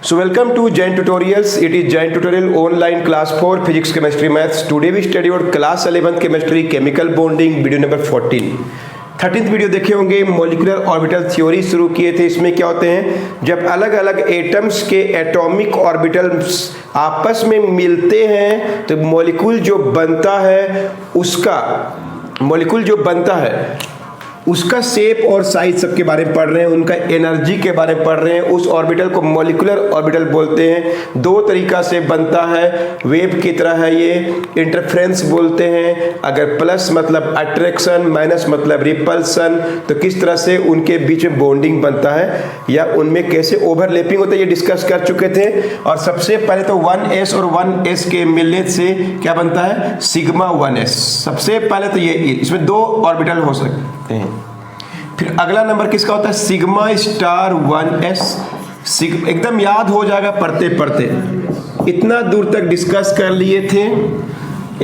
So welcome to Jain Tutorials. It is Jain Tutorial online class 4 physics, chemistry, maths. Today we study about class 11 chemistry, chemical bonding, video number 14. 13th video देखे होंगे, molecular orbital theory शुरू किए थे। इसमें क्या होते हैं, जब अलग अलग एटम्स के एटॉमिक ऑर्बिटल्स आपस में मिलते हैं तो मॉलिक्यूल जो बनता है उसका शेप और साइज सबके बारे में पढ़ रहे हैं, उनका एनर्जी के बारे में पढ़ रहे हैं। उस ऑर्बिटल को मॉलिक्यूलर ऑर्बिटल बोलते हैं। दो तरीका से बनता है, वेव की तरह है ये, इंटरफ्रेंस बोलते हैं। अगर प्लस मतलब अट्रैक्शन, माइनस मतलब रिपल्सन, तो किस तरह से उनके बीच में बॉन्डिंग बनता है या उनमें कैसे ओवरलैपिंग होता है, ये डिस्कस कर चुके थे। और सबसे पहले तो 1s और 1s के मिलने से क्या बनता है, सिग्मा 1s। सबसे पहले तो ये इसमें दो ऑर्बिटल हो सकते हैं। फिर अगला नंबर किसका होता है, सिग्मा स्टार 1s। एकदम याद हो जाएगा पढ़ते पढ़ते। इतना दूर तक डिस्कस कर लिए थे।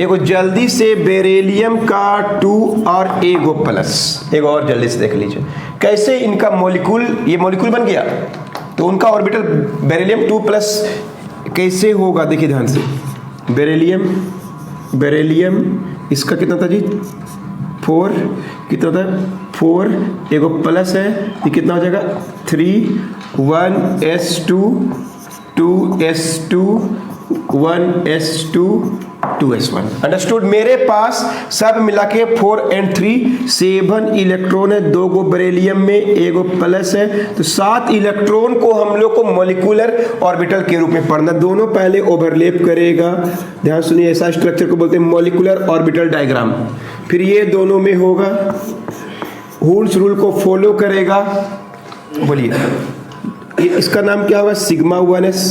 एगो जल्दी से बेरिलियम का 2 और एगो प्लस, एगो और जल्दी से देख लीजिए कैसे इनका मॉलिक्यूल, ये मॉलिक्यूल बन गया तो उनका ऑर्बिटल बेरिलियम 2 प्लस कैसे होगा। देखिए ध्यान से, बेरिलियम इसका कितना था जी, 4, कितना था 4, एगो प्लस है, ये कितना हो जाएगा 3, 1s2, 2s2, 1s2, 2s1। Understood. मेरे पास सब मिला के 4 और 3 7 इलेक्ट्रॉन है। 2 गो बेरिलियम में, एगो प्लस है, तो 7 इलेक्ट्रॉन को हम लोग को मॉलिक्यूलर ऑर्बिटल के रूप में पढ़ना। दोनों पहले ओवरलैप करेगा, ध्यान सुनिए। ऐसा स्ट्रक्चर को बोलते हैं मॉलिक्यूलर ऑर्बिटल डायग्राम। फिर ये दोनों में होगा, हुल्स रूल को फॉलो करेगा। बोलिए इसका नाम क्या होगा, sigma 1s,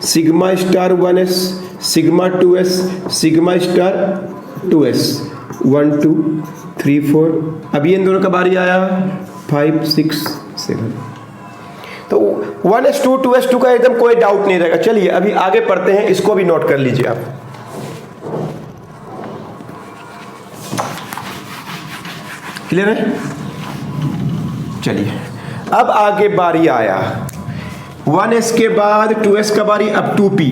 sigma star 1s, sigma 2s, sigma star 2s। 1 2 3 4। अब ये इन दोनों का बारी आया 5 6 7। तो 1s2 2s2 का एकदम कोई डाउट नहीं रहेगा। चलिए अभी आगे पढ़ते हैं, इसको भी नोट कर लीजिए आप। क्लियर है। चलिए अब आगे बारी आया 1s के बाद 2s का बारी, अब 2p,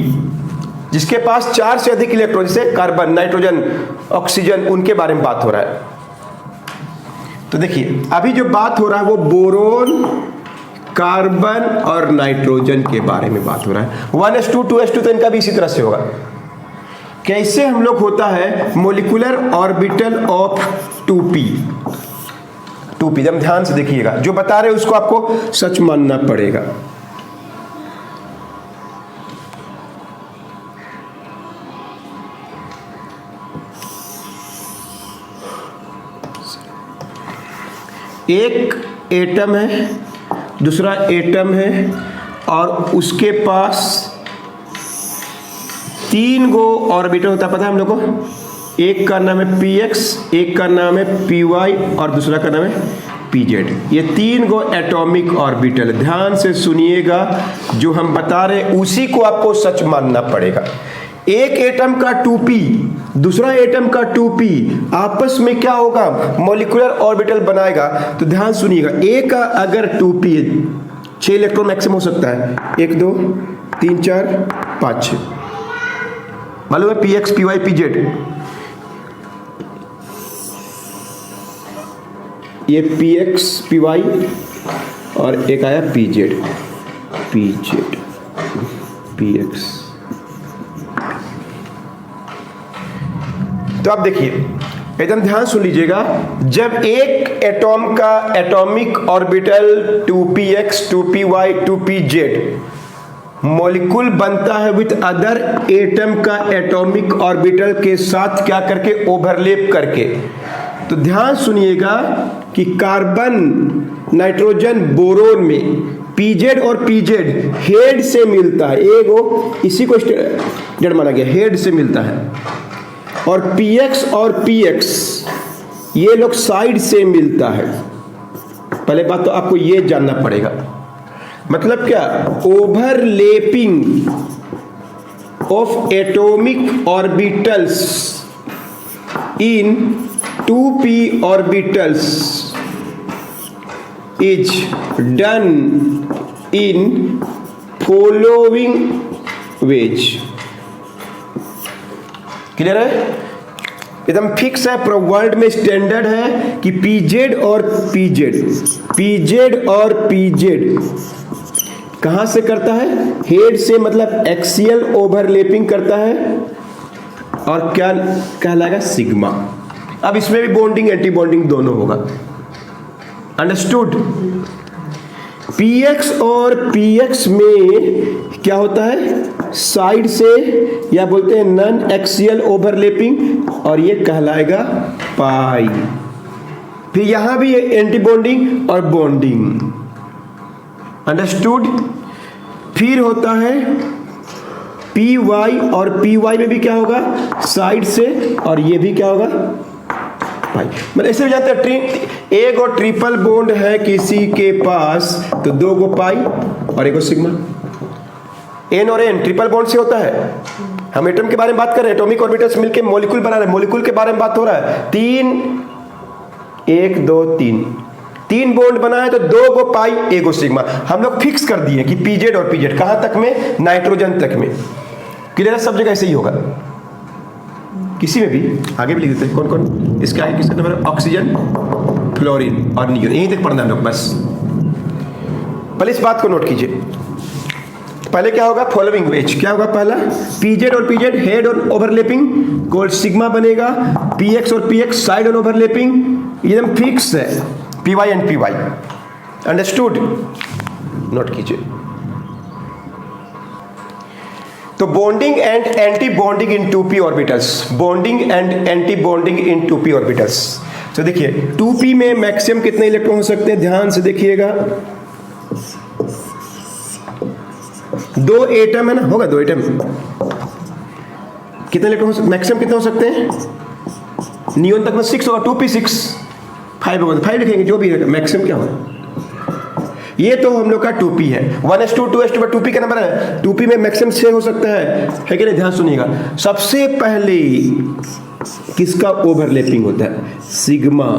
जिसके पास 4 से अधिक इलेक्ट्रॉन, जैसे कार्बन, नाइट्रोजन, ऑक्सीजन, उनके बारे में बात हो रहा है। तो देखिए अभी जो बात हो रहा है वो बोरोन, कार्बन और नाइट्रोजन के बारे में बात हो रहा है। 1s2 2s2 तो इनका भी इसी तरह से होगा। कैसे हम लोग होता है मॉलिक्यूलर ऑर्बिटल ऑफ 2p। एकदम ध्यान से देखिएगा, जो बता रहे उसको आपको सच मानना पड़ेगा। एक एटम है, दूसरा एटम है, और उसके पास 3 गो ऑर्बिटल होता है, पता है हम लोग को। एक का नाम है px, एक का नाम है py और दूसरा का नाम है pz। ये 3 गो एटॉमिक ऑर्बिटल। ध्यान से सुनिएगा, जो हम बता रहे उसी को आपको सच मानना पड़ेगा। एक एटम का 2p, दूसरा एटम का 2p, आपस में क्या होगा, मॉलिक्यूलर ऑर्बिटल बनाएगा। तो ध्यान सुनिएगा, एक का अगर 2p है, 6 इलेक्ट्रॉन मैक्सिमम हो सकता है, 1 2 3 4 5 6। मालूम है px py pz, ये px py और एक आया pz px। तो आप देखिए एकदम ध्यान सुन लीजिएगा, जब एक एटॉम का atomic orbital 2px 2py 2pz molecule बनता है विथ अदर एटम का एटॉमिक ऑर्बिटल के साथ क्या करके, ओवरलैप करके। तो ध्यान सुनिएगा कि कार्बन, नाइट्रोजन, बोरोन में pz और pz हेड से मिलता है, एगो इसी को जड़ माना गया, हेड से मिलता है। और px और px ये लोग साइड से मिलता है। पहले बात तो आपको ये जानना पड़ेगा, मतलब क्या, overlapping of atomic orbitals in 2p orbitals is done in following veg. Clear है? एकदम फिक्स है, पूरा वर्ल्ड में स्टैंडर्ड है कि पीजेड और पीजेड कहां से करता है? हेड से, मतलब एक्सियल ओवरलैपिंग करता है, और क्या कहलाएगा? सिग्मा। अब इसमें भी बॉन्डिंग एंटी बॉन्डिंग दोनों होगा। अंडरस्टूड? पीएक्स और पीएक्स में क्या होता है? साइड से, या बोलते हैं नॉन एक्सियल ओवरलैपिंग, और ये कहलाएगा पाई। फिर यहां भी एंटी बॉन्डिंग और बॉन्डिंग। अंडरस्टूड? फिर होता है पी वाई, और पी वाई में भी क्या होगा? साइड से, और ये भी क्या होगा? पाई। मतलब ऐसे भी जानते हैं, एक और ट्रिपल बॉन्ड है किसी के पास तो 2 गो पाई और 1 गो सिग्मा। एन और एन ट्रिपल बॉन्ड से होता है। हम एटम के बारे में बात कर रहे हैं, एटॉमिक ऑर्बिटल्स मिलके मॉलिक्यूल बना रहे हैं, मॉलिक्यूल के बारे में बात हो रहा है। 1 2 3 बॉन्ड बना है तो 2 गो पाई 1 गो सिग्मा। हम लोग फिक्स कर दिए कि पीजेड और पीजेड कहां तक में? नाइट्रोजन तक में। क्लियर है? सब जगह ऐसे ही होगा, किसी में भी। आगे भी लिख देते हैं कौन कौन इसका आगे किसका नंबर? ऑक्सीजन, फ्लोरीन और नियोन। यहीं तक पढ़ना हम लोग बस। पहले इस बात को नोट कीजिए। पहले क्या होगा? Following ways. क्या होगा पहला? पीजेड और पीजेड हेड और ओवरलैपिंग कोल्ड सिग्मा बनेगा। पीएक्स और पीएक्स साइड और ओवरलैपिंग, एकदम फिक्स है। Py and py. Understood? Note कीजिए। तो bonding and anti bonding in 2p orbitals. Bonding and anti bonding in 2p orbitals. तो देखिए 2p में मैक्सिमम कितने इलेक्ट्रॉन हो सकते हैं? ध्यान से देखिएगा। 2 एटम है ना, होगा 2 एटम। कितने इलेक्ट्रॉन मैक्सिमम कितने हो सकते हैं? नियोन तक में 6 होगा, 2p6, 5 होगा, 5 लिखेंगे जो भी है। मैक्सिमम क्या होगा? ये तो हम लोग का 2p है। 1s2 2s2 2p का नंबर है। 2p में मैक्सिमम 6 हो सकता है कि नहीं? ध्यान सुनिएगा। सबसे पहले किसका ओवरलैपिंग होता है? Sigma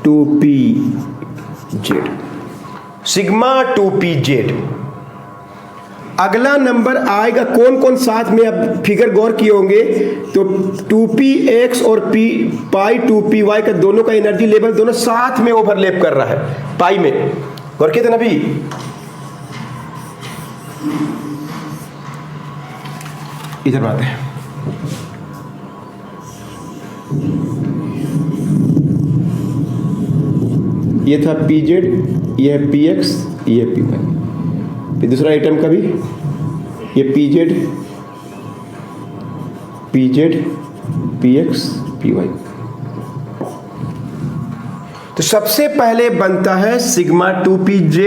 2pz। Sigma 2pz। अगला नंबर आएगा कौन कौन साथ में? अब फिगर गौर किए होंगे तो 2px और पाई 2py का दोनों का एनर्जी लेवल दोनों साथ में ओवरलैप कर रहा है पाई में। गौर किए थे ना अभी? इधर बात है। ये था pz, ये है px, ये है py। फिर दूसरा आइटम का भी ये pz, px, py। तो सबसे पहले बनता है सिग्मा 2pz,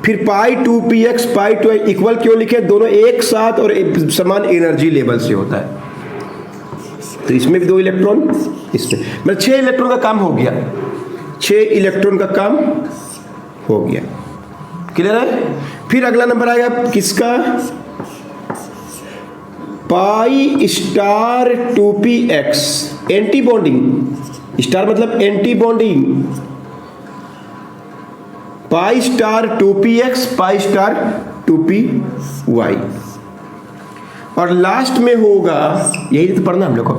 फिर पाई 2px, पाई 2 इक्वल क्यों लिखे? दोनों एक साथ और एक समान एनर्जी लेवल से होता है। तो इसमें भी 2 इलेक्ट्रॉन, इसमें मतलब 6 इलेक्ट्रॉन का काम हो गया। 6 इलेक्ट्रॉन का काम हो गया। क्लियर है? फिर अगला नंबर आएगा किसका? Pi star 2px। Anti bonding, star मतलब anti bonding. Pi star 2px, pi star 2py। और लास्ट में होगा, यही तो पढ़ना हम लोग को,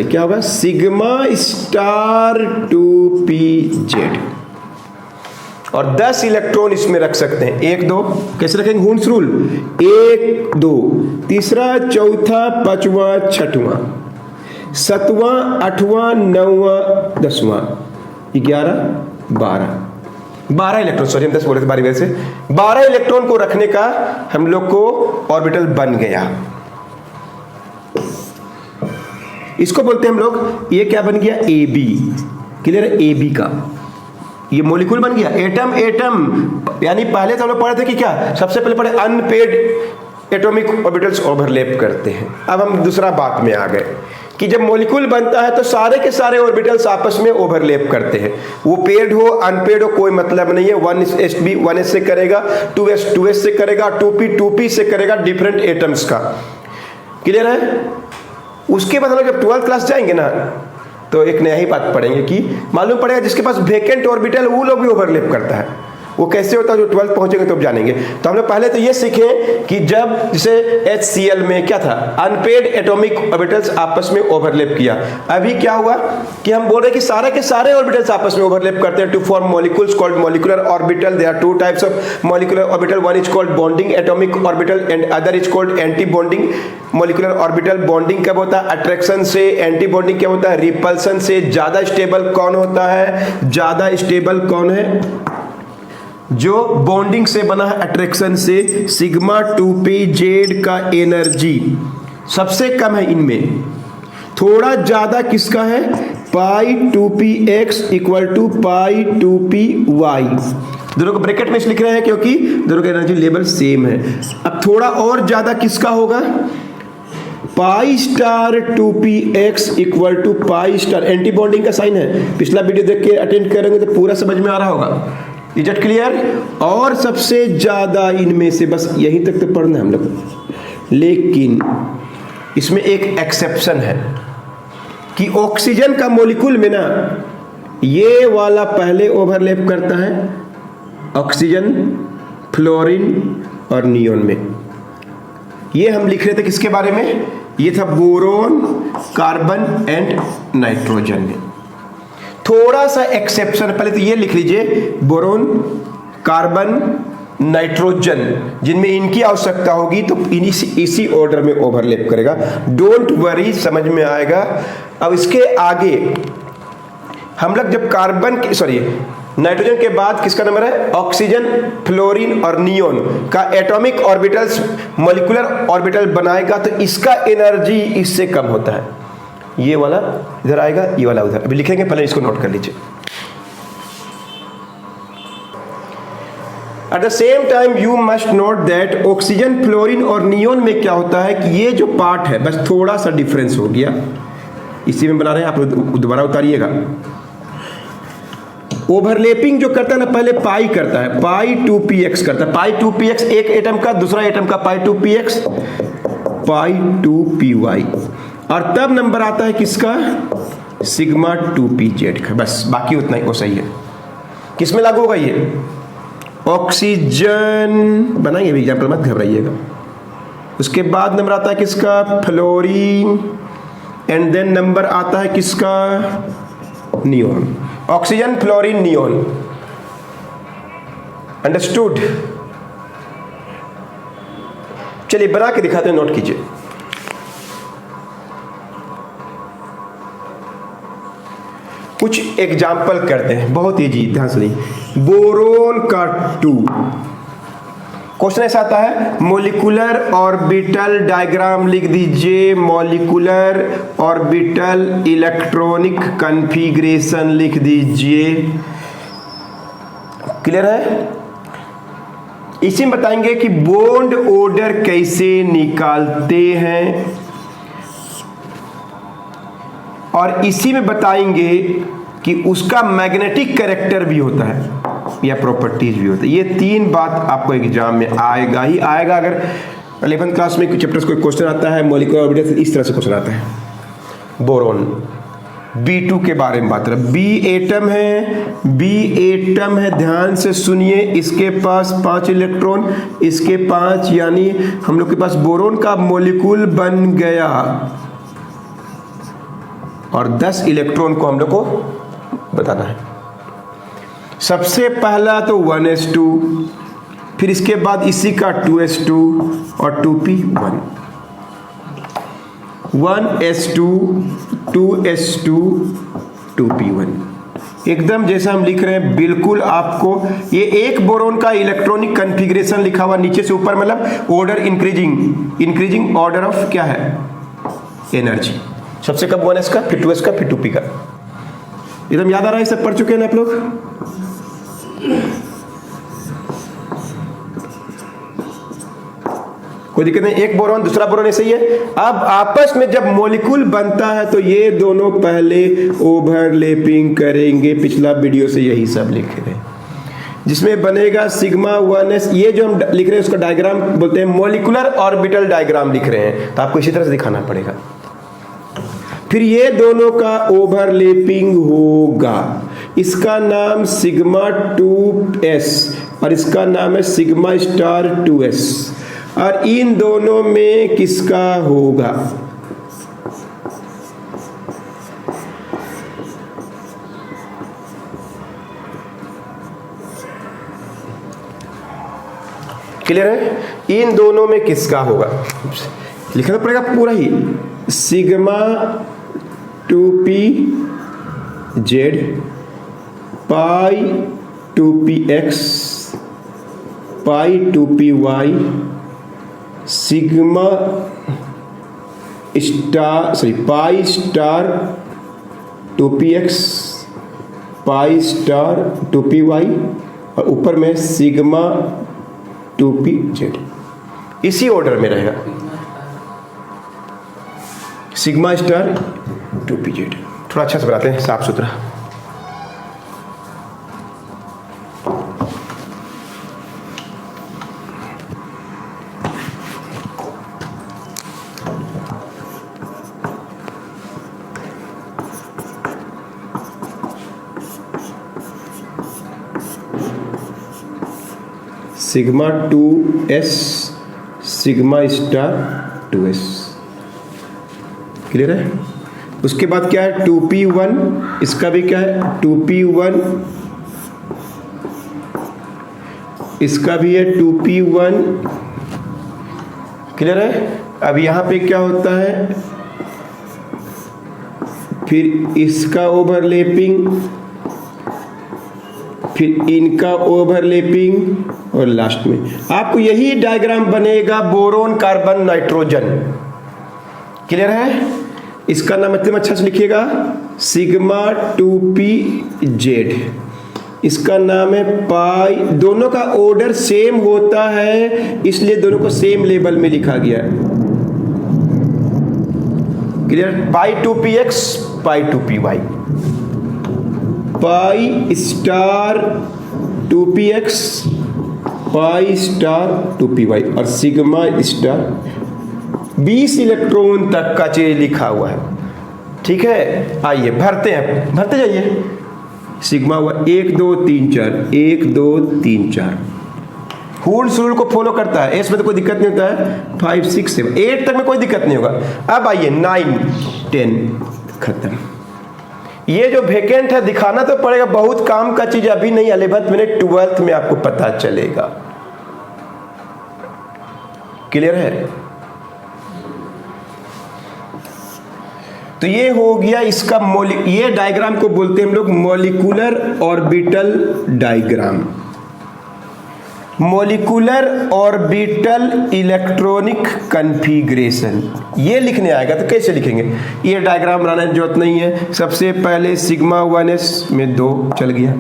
क्या होगा? Sigma star 2pz। और 10 इलेक्ट्रॉन इसमें रख सकते हैं। 1 2 कैसे रखेंगे? Hund's rule. 1 2 तीसरा, चौथा, पांचवा, छठवां, 7वां, 8वां, 9वां, 10वां, 11 12 इलेक्ट्रॉन। सॉरी हम 10 बोले थे बारी वजह से। 12 इलेक्ट्रॉन को रखने का हम लोग को ऑर्बिटल बन गया। इसको बोलते हैं हम लोग, ये क्या बन गया? AB। क्लियर है? AB का ये मॉलिक्यूल बन गया। एटम यानी पहले तो हम लोग पढ़े थे कि क्या? सबसे पहले पढ़े अनपेड एटॉमिक ऑर्बिटल्स ओवरलैप करते हैं। अब हम दूसरा बात में आ गए कि जब मॉलिक्यूल बनता है तो सारे के सारे ऑर्बिटल्स आपस में ओवरलैप करते हैं। वो पेड हो अनपेड हो कोई मतलब नहीं है। 1s 1s से करेगा, 2s 2s से करेगा, 2p 2p से करेगा, डिफरेंट एटम्स का। क्लियर है? उसके बाद हम लोग जब 12th क्लास जाएंगे ना तो एक नया ही बात पढ़ेंगे कि मालूम पड़ेगा जिसके पास वेकेंट ऑर्बिटल वो लोग भी ओवरलैप करता है। वो कैसे होता है जो 12th पहुंचेंगे तो जानेंगे। तो हम लोग पहले तो ये सीखे कि जब जैसे HCl में क्या था, अनपेड एटॉमिक ऑर्बिटल्स आपस में ओवरलैप किया। अभी क्या हुआ कि हम बोल रहे हैं कि सारे के सारे ऑर्बिटल्स आपस में ओवरलैप करते हैं to form molecules called molecular orbital. There are two types of molecular orbital, one is called bonding atomic orbital and other is called anti bonding molecular orbital. Bonding कब होता है? अट्रैक्शन से। Anti bonding क्या होता है? Repulsion से। ज्यादा stable कौन होता है? ज्यादा स्टेबल कौन है? जो बॉन्डिंग से बना है, अट्रैक्शन से। सिग्मा 2p z का एनर्जी सबसे कम है इनमें। थोड़ा ज्यादा किसका है? Pi 2px equal to pi 2py। दोनों को ब्रैकेट में लिख रहे हैं क्योंकि दोनों का एनर्जी लेवल सेम है। अब थोड़ा और ज्यादा किसका होगा? Pi star 2px equal to pi star. Anti bonding का साइन है, पिछला वीडियो देख के अटेंड करेंगे तो पूरा समझ में आ रहा होगा। Is it clear? और सबसे ज्यादा इनमें से, बस यहीं तक तो पढ़ना है हम लोग, लेकिन इसमें एक एक्सेप्शन है कि ऑक्सीजन का मॉलिक्यूल में ना ये वाला पहले ओवरलैप करता है, ऑक्सीजन, फ्लोरीन और नियोन में। ये हम लिख रहे थे किसके बारे में? ये था बोरोन, कार्बन एंड नाइट्रोजन में। थोड़ा सा एक्सेप्शन, पहले तो ये लिख लीजिए, बोरोन, कार्बन, नाइट्रोजन, जिनमें इनकी आवश्यकता होगी तो इसी ऑर्डर में ओवरलैप करेगा। डोंट वरी, समझ में आएगा। अब इसके आगे हम लोग जब नाइट्रोजन के बाद किसका नंबर है? ऑक्सीजन, फ्लोरीन और नियोन का एटॉमिक ऑर्बिटल्स मॉलिक्यूलर ऑर्बिटल बनाएगा तो इसका एनर्जी इससे कम होता है। ये वाला इधर आएगा, ये वाला उधर। अभी लिखेंगे, पहले इसको नोट कर लीजिए। At the same time you must note that oxygen, fluorine और नियोन में क्या होता है कि ये जो पार्ट है बस थोड़ा सा डिफरेंस हो गया। इसी में बना रहे हैं, आप दोबारा उतारिएगा। ओवरलैपिंग जो करता है ना, पहले पाई करता है, पाई 2px करता है। पाई 2px एक एटम का, दूसरा एटम का पाई 2px, पाई 2py, और तब नंबर आता है किसका? सिग्मा 2pz का। बस बाकी उतना ही, वो सही है। किस में लागू होगा ये? ऑक्सीजन बनाएंगे भी, एग्जाम्पल मत घबराइएगा। उसके बाद नंबर आता है किसका? फ्लोरीन, एंड देन नंबर आता है किसका? Neon. Oxygen, fluorine, neon. Understood? चलिए बना के दिखाते हैं, नोट कीजिए। कुछ एग्जाम्पल करते हैं, बहुत इजी, ध्यान सुनिए। बोरोन का 2 क्वेश्चन ऐसा आता है, मॉलिक्यूलर ऑर्बिटल डायग्राम लिख दीजिए। मॉलिक्यूलर ऑर्बिटल इलेक्ट्रॉनिक कॉन्फ़िगरेशन लिख दीजिए। क्लियर है? इसी में बताएंगे कि बॉन्ड ऑर्डर कैसे निकालते हैं, और इसी में बताएंगे कि उसका मैग्नेटिक कैरेक्टर भी होता है या प्रॉपर्टीज भी होता है। ये 3 बात आपको एग्जाम में आएगा ही आएगा। अगर 11th क्लास में कुछ चैप्टर्स कोई क्वेश्चन आता है मॉलिक्यूलर ऑर्बिटल, इस तरह से क्वेश्चन आता है। बोरोन B2 के बारे में बात कर, B एटम है, ध्यान से सुनिए। इसके पास 5 इलेक्ट्रॉन, इसके 5, यानी हम लोग के पास बोरोन का मॉलिक्यूल बन गया, और 10 इलेक्ट्रॉन को हम लोग को बताना है। सबसे पहला तो 1s2, फिर इसके बाद इसी का 2s2 और 2p1, 1s2, 2s2, 2p1, एकदम जैसा हम लिख रहे हैं बिल्कुल। आपको ये एक बोरोन का इलेक्ट्रॉनिक कॉन्फ़िगरेशन लिखा हुआ नीचे से ऊपर, मतलब ऑर्डर इंक्रीजिंग ऑर्डर ऑफ क्या है? एनर्जी। सबसे कम 1s का, फिर 2s का, फिर 2p का। एकदम याद आ रहा है? सब पढ़ चुके हैं ना आप लोग? कोई दिक्कत नहीं। एक बोरोन, दूसरा बोरोन, ऐसे ही है। अब आपस में जब मॉलिक्यूल बनता है तो ये दोनों पहले ओवरलैपिंग करेंगे। पिछला वीडियो से यही सब लिखे थे, जिसमें बनेगा सिग्मा 1s। ये जो हम लिख रहे हैं उसका डायग्राम बोलते हैं मॉलिक्यूलर ऑर्बिटल डायग्राम लिख रहे हैं, तो आपको इसी तरह से दिखाना पड़ेगा। फिर ये दोनों का ओवरलैपिंग होगा, इसका नाम सिग्मा 2s और इसका नाम है सिग्मा स्टार 2s, और इन दोनों में किसका होगा? क्लियर है? इन दोनों में किसका होगा लिखना पड़ेगा पूरा ही, सिग्मा 2p/z पाई 2px पाई 2py सिग्मा स्टार पाई star 2px pi star 2py और ऊपर में सिग्मा 2pz, इसी ऑर्डर में रहेगा, सिग्मा स्टार 2pz। थोड़ा अच्छा से बनाते हैं, साफ सुथरा। Sigma 2s sigma star 2s, clear है? उसके बाद क्या है 2p1, इसका भी क्या है 2p1, इसका भी है 2p1, क्लियर है? अब यहां पे क्या होता है, फिर इसका ओवरलैपिंग, फिर इनका ओवरलैपिंग, और लास्ट में आपको यही डायग्राम बनेगा बोरोन कार्बन नाइट्रोजन, क्लियर है? इसका नाम मतलब अच्छा से लिखिएगा सिग्मा 2pz, इसका नाम है पाई, दोनों का ऑर्डर सेम होता है इसलिए दोनों को सेम लेवल में लिखा गया है, क्लियर? पाई 2px पाई 2py, पाई star 2px pi star 2py और सिग्मा स्टार 20 इलेक्ट्रॉन तक का चीज लिखा हुआ है, ठीक है? आइए भरते हैं, भरते जाइए। सिग्मा हुआ 1 2 3 4, 1 2 3 4, हुड्स रूल को फॉलो करता है, इसमें तो कोई दिक्कत नहीं होता है, 5 6 7 8 तक में कोई दिक्कत नहीं होगा। अब आइए 9 10 खत्म। ये जो वेकेंट है दिखाना तो पड़ेगा, बहुत काम का चीज अभी नहीं, 11th मिनट 12th में आपको पता चलेगा, क्लियर है? तो ये हो गया इसका ये डायग्राम को बोलते हैं हम लोग molecular orbital diagram, molecular orbital electronic configuration. ये लिखने आएगा तो कैसे लिखेंगे, ये डायग्राम बनाने की जरूरत नहीं है। सबसे पहले सिग्मा 1s में 2 चल गया,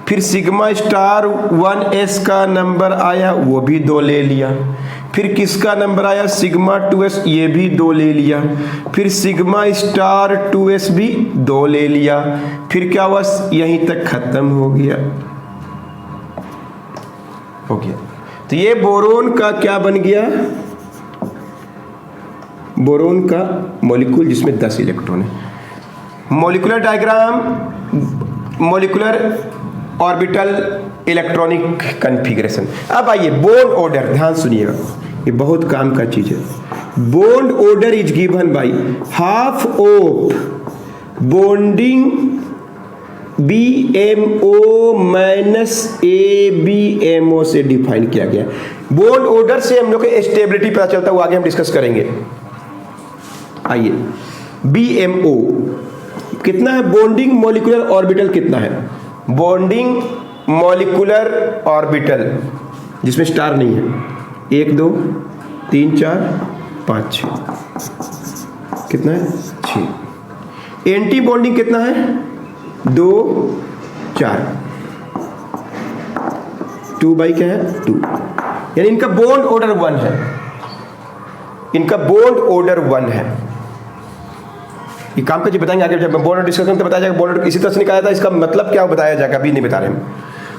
फिर सिग्मा स्टार 1s का नंबर आया वो भी 2 ले लिया, फिर किसका नंबर आया सिग्मा 2s, ये भी 2 ले लिया, फिर सिग्मा स्टार 2s भी 2 ले लिया, फिर क्या हुआ यहीं तक खत्म हो गया। तो ये बोरोन का क्या बन गया, बोरोन का मॉलिक्यूल जिसमें 10 इलेक्ट्रॉन है। Molecular diagram, molecular orbital electronic configuration. अब आइए बॉन्ड ऑर्डर, ध्यान सुनिएगा, ये बहुत काम का चीज है। Bond order is given by half of bonding BMO minus ABMO से डिफाइन किया गया। बॉन्ड ऑर्डर से हम लोग को स्टेबिलिटी पता चलता है, वो आगे हम डिस्कस करेंगे। आइए BMO कितना है, बॉन्डिंग मॉलिक्यूलर ऑर्बिटल कितना है, बॉन्डिंग मॉलिक्यूलर ऑर्बिटल जिसमें स्टार नहीं है, 1 2 3 4 5 6, कितना है 6। एंटी बॉन्डिंग कितना है 2 4, 2 बाई क्या है 2, यानी इनका बॉन्ड ऑर्डर 1 है, इनका बॉन्ड ऑर्डर 1 है। ये काम का जी बताएंगे आगे, जब बॉन्ड डिस्कशन तो बताया जाएगा, बॉन्ड इसी तरह से निकाला था, इसका मतलब क्या बताया जाएगा अभी नहीं बता रहे हम।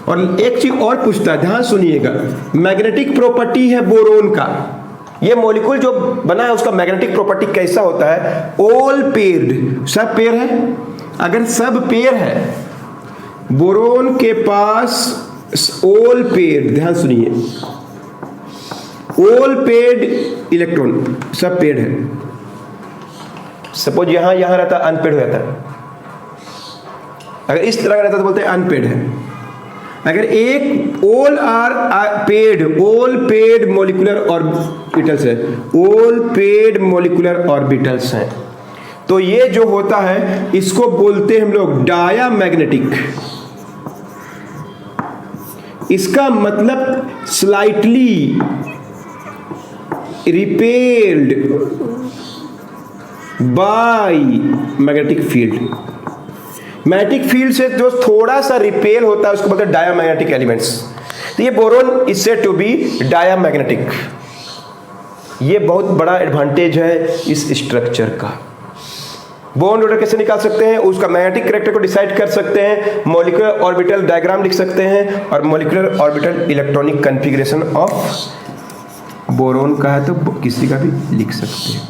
और एक चीज और पूछता है, ध्यान सुनिएगा, मैग्नेटिक प्रॉपर्टी है बोरोन का, ये मॉलिक्यूल जो बना है उसका मैग्नेटिक प्रॉपर्टी कैसा होता है? ऑल पेयर्ड, सब पेयर है। अगर सब पेयर है, बोरोन के पास ऑल पेयर्ड, ध्यान सुनिए, ऑल पेयर्ड इलेक्ट्रॉन, सब पेयर्ड है। सपोज यहां रहता अनपेड हो जाता, अगर इस तरह का रहता तो बोलते हैं अनपेड है। अगर एक all are paired, all paired molecular orbitals है, ऑल पेड मॉलिक्यूलर ऑर्बिटल्स हैं, तो ये जो होता है इसको बोलते हैं हम लोग डायामैग्नेटिक। इसका मतलब slightly repelled by magnetic field. Magnetic field से जो थोड़ा सा रिपेल होता है उसको बोलते हैं डायामैग्नेटिक एलिमेंट्स। तो ये boron is said to be diamagnetic. ये बहुत बड़ा एडवांटेज है इस स्ट्रक्चर का। बॉन्ड ऑर्डर कैसे निकाल सकते हैं? उसका मैग्नेटिक कैरेक्टर को डिसाइड कर सकते हैं, मॉलिक्यूलर ऑर्बिटल डायग्राम लिख सकते हैं, और molecular orbital electronic configuration of boron का है तो किसी का भी लिख सकते हैं,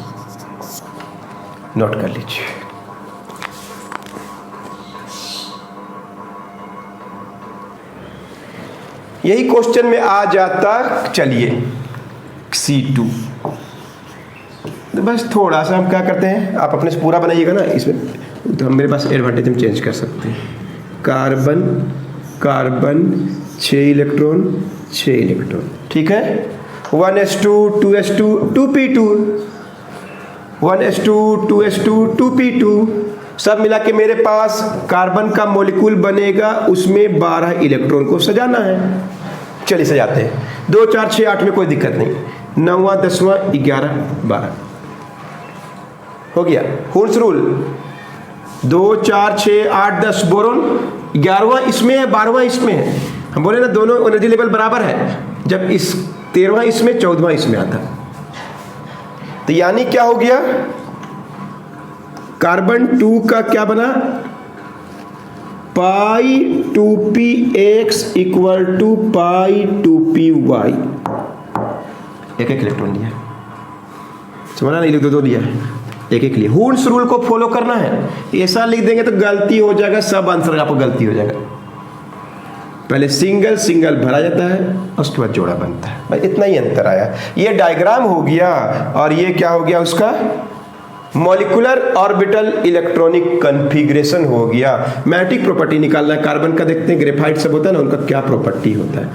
नोट कर लीजिए। यही क्वेश्चन में आ जाता, चलिए C2, तो बस थोड़ा सा हम क्या करते हैं, आप अपने से पूरा बनाइएगा ना इसमें, तो हम मेरे पास एडवांटेज हम चेंज कर सकते हैं। कार्बन कार्बन 6 इलेक्ट्रॉन 6 इलेक्ट्रॉन, ठीक है। 1s2 2s2 2p2, 1s2 2s2 2p2, सब मिला के मेरे पास कार्बन का मॉलिक्यूल बनेगा, उसमें 12 इलेक्ट्रॉन को सजाना है। चलिए सजाते हैं। 2 4 6 8 में कोई दिक्कत नहीं, 9वां 10वां 11 12 हो गया। हुर्स रूल 2 4 6 8 10 बोरोन, 11वां इसमें है 12वां इसमें है। हम बोले ना दोनों एनर्जी लेवल बराबर है, जब इस 13वां इसमें 14वां इसमें आता, तो यानी क्या हो गया, कार्बन 2 का क्या बना, पाई 2px equal to pi 2py, एक इलेक्ट्रॉन लिया, समझना नहीं, दो लिया है, एक लिया। हुर्स रूल को फॉलो करना है, ऐसा लिख देंगे तो गलती हो जाएगा, सब आंसर आपको गलती हो जाएगा। पहले सिंगल सिंगल भरा जाता है, उसके बाद जोड़ा बनता है, भाई इतना ही अंतर आया। ये डायग्राम हो गया, और ये क्या हो गया, उसका मॉलिक्यूलर ऑर्बिटल इलेक्ट्रॉनिक कॉन्फ़िगरेशन हो गया। मैग्नेटिक प्रॉपर्टी निकालना है, कार्बन का देखते हैं, ग्रेफाइट सब होता है ना, उनका क्या प्रॉपर्टी होता है।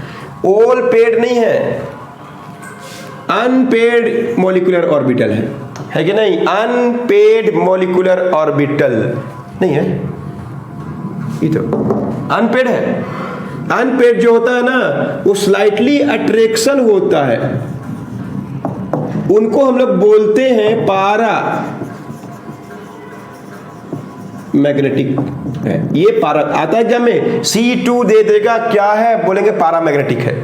ऑल पेड नहीं है, अनपेड मॉलिक्यूलर ऑर्बिटल है कि नहीं, अनपेड मॉलिक्यूलर ऑर्बिटल नहीं है, ये तो अनपेड है। अनपेड जो होता है ना, वो स्लाइटली अट्रैक्शन होता है, उनको हम लोग बोलते हैं पारा मैग्नेटिक है। ये पारा आता है एग्जाम में, C2 दे देगा, क्या है बोलेंगे पारा मैग्नेटिक है।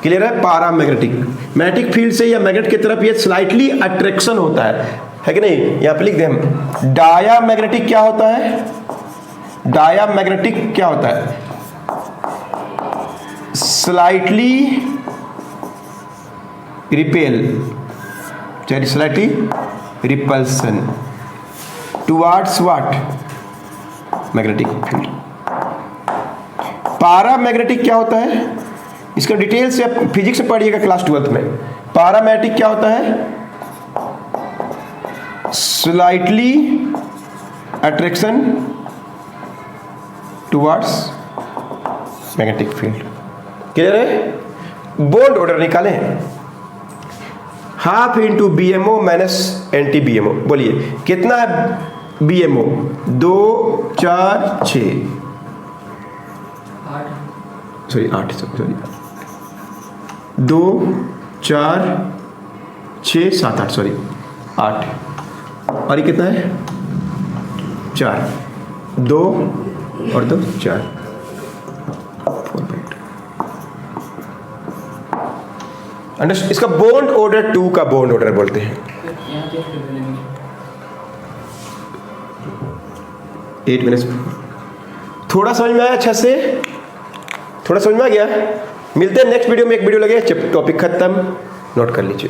क्लियर है, पारा मैग्नेटिक, मैग्नेटिक फील्ड से या मैग्नेट की तरफ ये स्लाइटली अट्रैक्शन होता है कि नहीं। यहां पे लिख दें हम, डाया मैग्नेटिक क्या होता है, डाया मैग्नेटिक क्या होता है, स्लाइटली रिपेल, चलिए slightly repulsion towards what, magnetic field. पारा मैग्नेटिक क्या होता है, इसका डिटेल से आप फिजिक्स में पढ़िएगा क्लास 12th में। पारा मैग्नेटिक क्या होता है, slightly attraction towards magnetic field. Clear है। बोल्ड ऑर्डर निकालें, half into BMO minus anti BMO, बोलिए कितना है BMO, 2 4 6 8 सॉरी 2 4 6 7 8 सॉरी 8, और ये कितना है 4, 2 और 2 4, 4. इसका बॉन्ड ऑर्डर 2 का बॉन्ड ऑर्डर बोलते हैं। 8 मिनट्स। थोड़ा समझ में आया, अच्छा से थोड़ा समझ में आ गया। मिलते हैं नेक्स्ट वीडियो में, एक वीडियो लगे टॉपिक खत्म। नोट कर लीजिए।